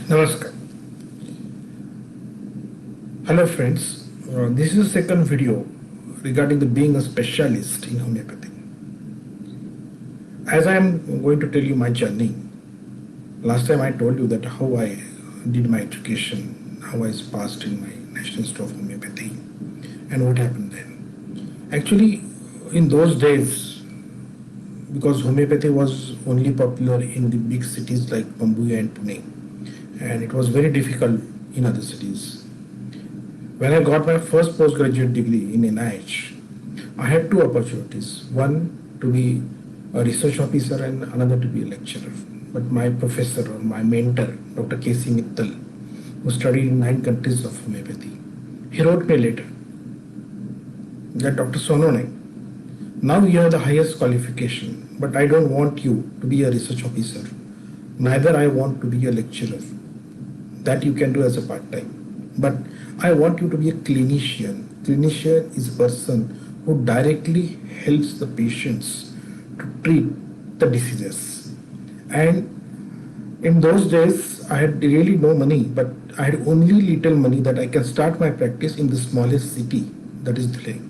Namaskar. Hello friends, this is the second video regarding the being a specialist in homeopathy. As I am going to tell you my journey, last time I told you that how I did my education, how I passed in my National Institute of Homeopathy and what happened then. Actually, in those days, because homeopathy was only popular in the big cities like Mumbai and Pune, and it was very difficult in other cities. When I got my first postgraduate degree in NIH, I had two opportunities. One to be a research officer and another to be a lecturer. But my professor or my mentor, Dr. K.C. Mittal, who studied in 9 countries of homeopathy, he wrote me a letter that Dr. Sonawane, now you have the highest qualification, but I don't want you to be a research officer. Neither I want to be a lecturer. That you can do as a part-time. But I want you to be a clinician. Clinician is a person who directly helps the patients to treat the diseases. And in those days, I had really no money, but I had only little money that I can start my practice in the smallest city, that is Delhi.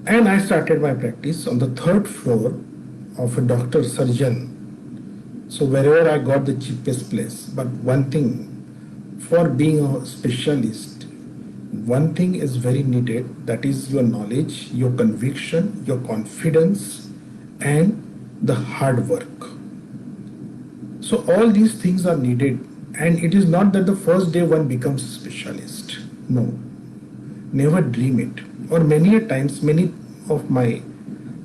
And I started my practice on the 3rd floor of a doctor surgeon. So wherever I got the cheapest place. But one thing, for being a specialist, one thing is very needed, that is your knowledge, your conviction, your confidence, and the hard work. So all these things are needed, and it is not that the first day one becomes a specialist. No, never dream it. Or many a times, many of my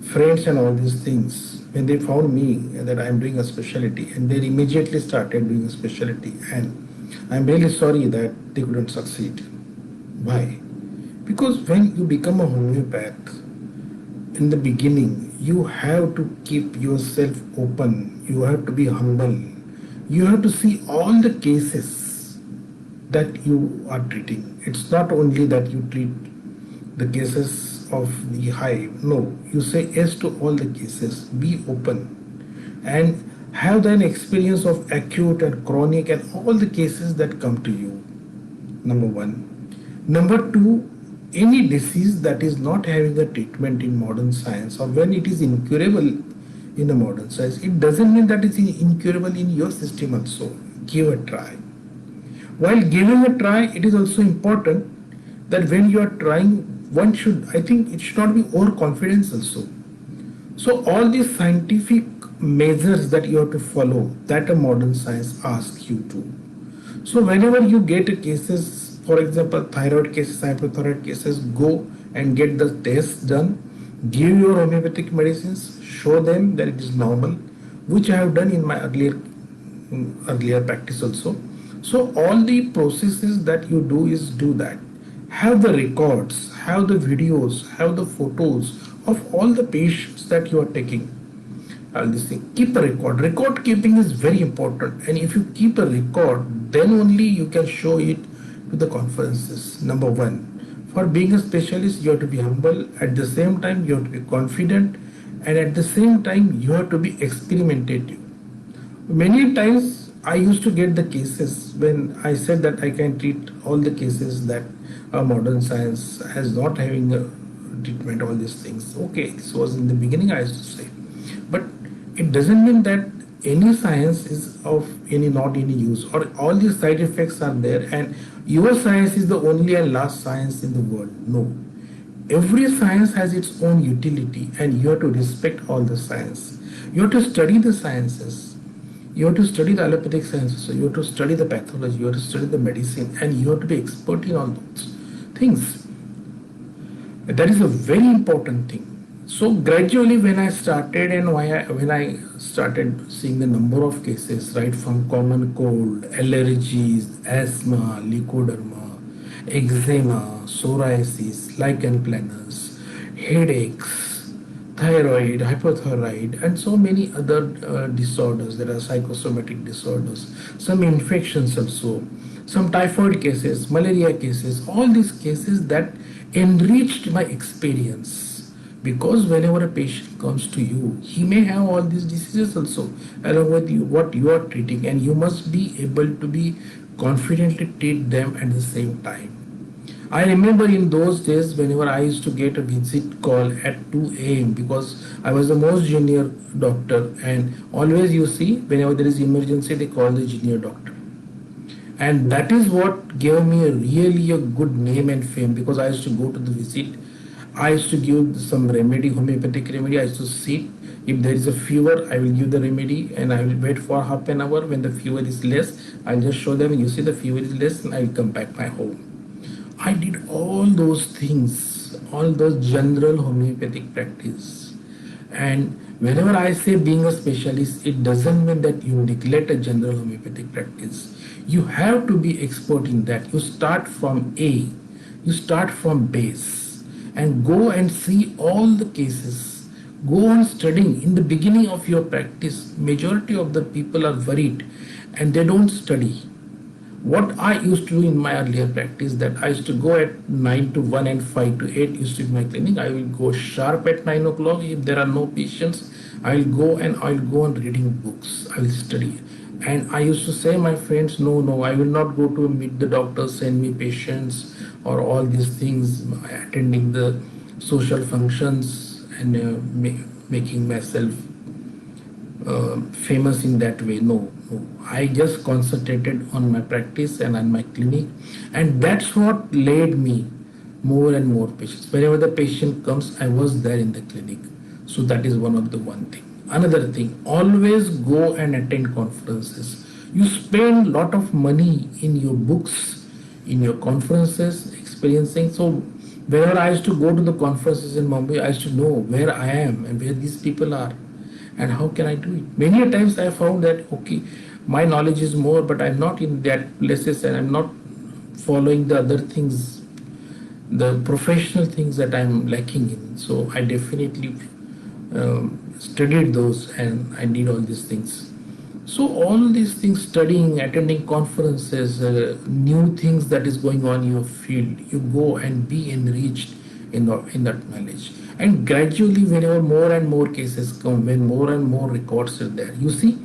friends and all these things, when they found me that I am doing a specialty, and they immediately started doing a specialty, and I'm really sorry that they couldn't succeed. Why? Because when you become a homeopath, in the beginning, you have to keep yourself open, you have to be humble, you have to see all the cases that you are treating. It's not only that you treat the cases of the hive. No, you say yes to all the cases. Be open and have an experience of acute and chronic and all the cases that come to you. Number one. Number two, any disease that is not having a treatment in modern science, or when it is incurable in the modern science, it doesn't mean that it's incurable in your system also. Give a try. While giving a try, it is also important that when you are trying, one should, I think it should not be overconfidence also. So all these scientific measures that you have to follow, that a modern science asks you to. So whenever you get a cases, for example, thyroid cases, hypothyroid cases, go and get the tests done, give your homeopathic medicines, show them that it is normal, which I have done in my earlier practice also. So all the processes that you do is do that. Have the records, have the videos, have the photos of all the patients that you are taking. All this thing. Keep a record. Record keeping is very important. And if you keep a record, then only you can show it to the conferences. Number one, for being a specialist, you have to be humble. At the same time, you have to be confident. And at the same time, you have to be experimentative. Many times, I used to get the cases when I said that I can treat all the cases that modern science has not having a treatment, all these things. Okay, this was in the beginning I used to say. But it doesn't mean that any science is of not any use, or all these side effects are there and your science is the only and last science in the world. No. Every science has its own utility and you have to respect all the science. You have to study the sciences. You have to study the allopathic sciences, you have to study the pathology, you have to study the medicine, and you have to be expert in all those things. That is a very important thing. So gradually when I started and when I started seeing the number of cases, right from common cold, allergies, asthma, leukoderma, eczema, psoriasis, lichen planus, headaches, thyroid, hypothyroid, and so many other disorders. There are psychosomatic disorders, some infections also, some typhoid cases, malaria cases, all these cases that enriched my experience. Because whenever a patient comes to you, he may have all these diseases also along with you, what you are treating, and you must be able to be confidently treat them at the same time. I remember in those days whenever I used to get a visit call at 2 a.m. because I was the most junior doctor, and always you see whenever there is emergency they call the junior doctor, and that is what gave me a really a good name and fame, because I used to go to the visit. I used to give some remedy, homeopathic remedy. I used to sit. If there is a fever, I will give the remedy and I will wait for half an hour. When the fever is less, I'll just show them, you see the fever is less, and I will come back my home. I did all those things, all those general homeopathic practice. And whenever I say being a specialist, it doesn't mean that you neglect a general homeopathic practice. You have to be expert in that. You start from A, you start from base, and go and see all the cases. Go on studying. In the beginning of your practice, majority of the people are worried and they don't study. What I used to do in my earlier practice, that I used to go at 9 to 1 and 5 to 8 used to be my clinic. I will go sharp at 9 o'clock. If there are no patients, I will go and I will go on reading books. I will study. And I used to say my friends, no, I will not go to meet the doctor, send me patients or all these things, attending the social functions and making myself famous in that way. No, I just concentrated on my practice and on my clinic, and that's what led me more and more patients. Whenever the patient comes, I was there in the clinic. So that is one thing. Another thing, always go and attend conferences. You spend lot of money in your books, in your conferences, experiencing. So whenever I used to go to the conferences in Mumbai, I used to know where I am and where these people are and how can I do it. Many a times I found that, okay, my knowledge is more, but I'm not in that places and I'm not following the other things, the professional things that I'm lacking in. So I definitely studied those and I did all these things. So all these things, studying, attending conferences, new things that is going on in your field, you go and be enriched in that knowledge. And gradually, whenever more and more cases come, when more and more records are there, you see,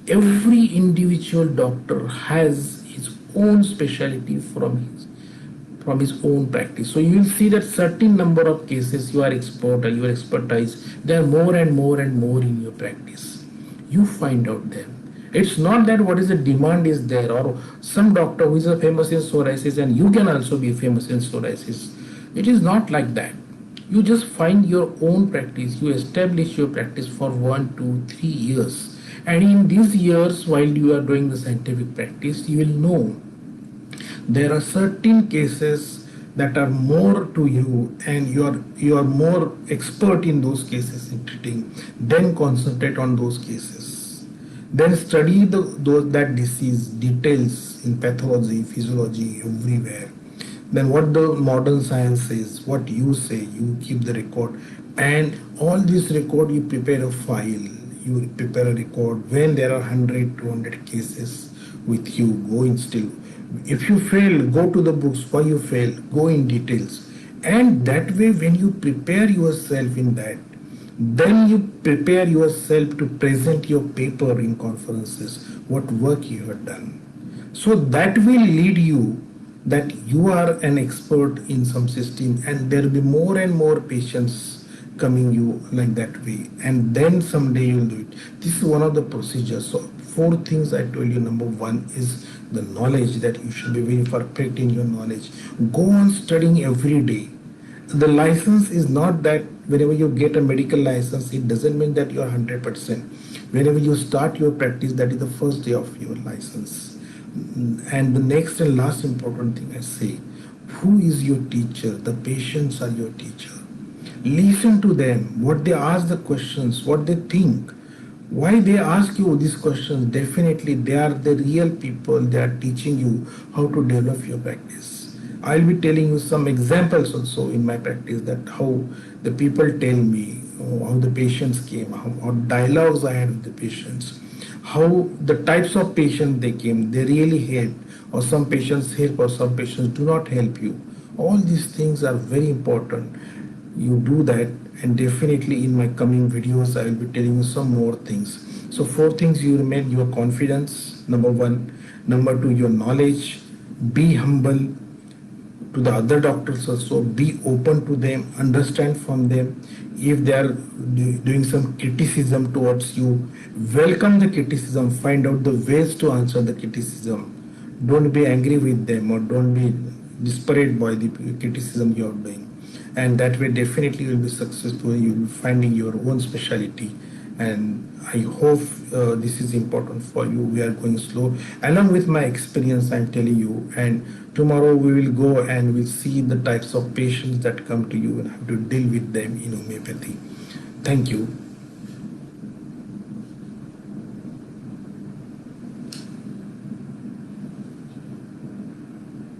every individual doctor has his own specialty from his own practice. So you will see that certain number of cases you are expert or your expertise, there are more and more and more in your practice. You find out them. It's not that what is the demand is there, or some doctor who is a famous in psoriasis and you can also be famous in psoriasis. It is not like that. You just find your own practice. You establish your practice for 1, 2, 3 years. And in these years, while you are doing the scientific practice, you will know there are certain cases that are more to you and you are more expert in those cases in treating. Then concentrate on those cases. Then study that disease details in pathology, physiology, everywhere. Then what the modern science says, what you say, you keep the record, and all this record you prepare a file, you prepare a record. When there are 100, 200 cases with you, go in still. If you fail, go to the books. Why you fail? Go in details. And that way, when you prepare yourself in that, then you prepare yourself to present your paper in conferences, what work you have done. So that will lead you that you are an expert in some system, and there will be more and more patients coming you like that way, and then someday you'll do it. This is one of the procedures. So 4 things I told you. Number 1 is the knowledge, that you should be very perfect in your knowledge. Go on studying every day. The license is not that whenever you get a medical license, it doesn't mean that you are 100%. Whenever you start your practice, that is the first day of your license. And the next and last important thing I say, who is your teacher? The patients are your teacher. Listen to them, what they ask the questions, what they think, why they ask you these questions. Definitely they are the real people. They are teaching you how to develop your practice. I'll be telling you some examples also in my practice, that how the people tell me, how the patients came, how dialogues I had with the patients, how the types of patients they came, they really help, or some patients help or some patients do not help you. All these things are very important. You do that, and definitely in my coming videos I will be telling you some more things. So four things you remain: your confidence, number one; number two, your knowledge. Be humble to the other doctors also, be open to them, understand from them. If they are doing some criticism towards you, welcome the criticism, find out the ways to answer the criticism. Don't be angry with them, or don't be disparate by the criticism you are doing. And that way definitely you will be successful, you will be finding your own specialty. And I hope this is important for you. We are going slow. Along with my experience, I'm telling you. And tomorrow we will go and we'll see the types of patients that come to you and how to deal with them in homeopathy. Thank you.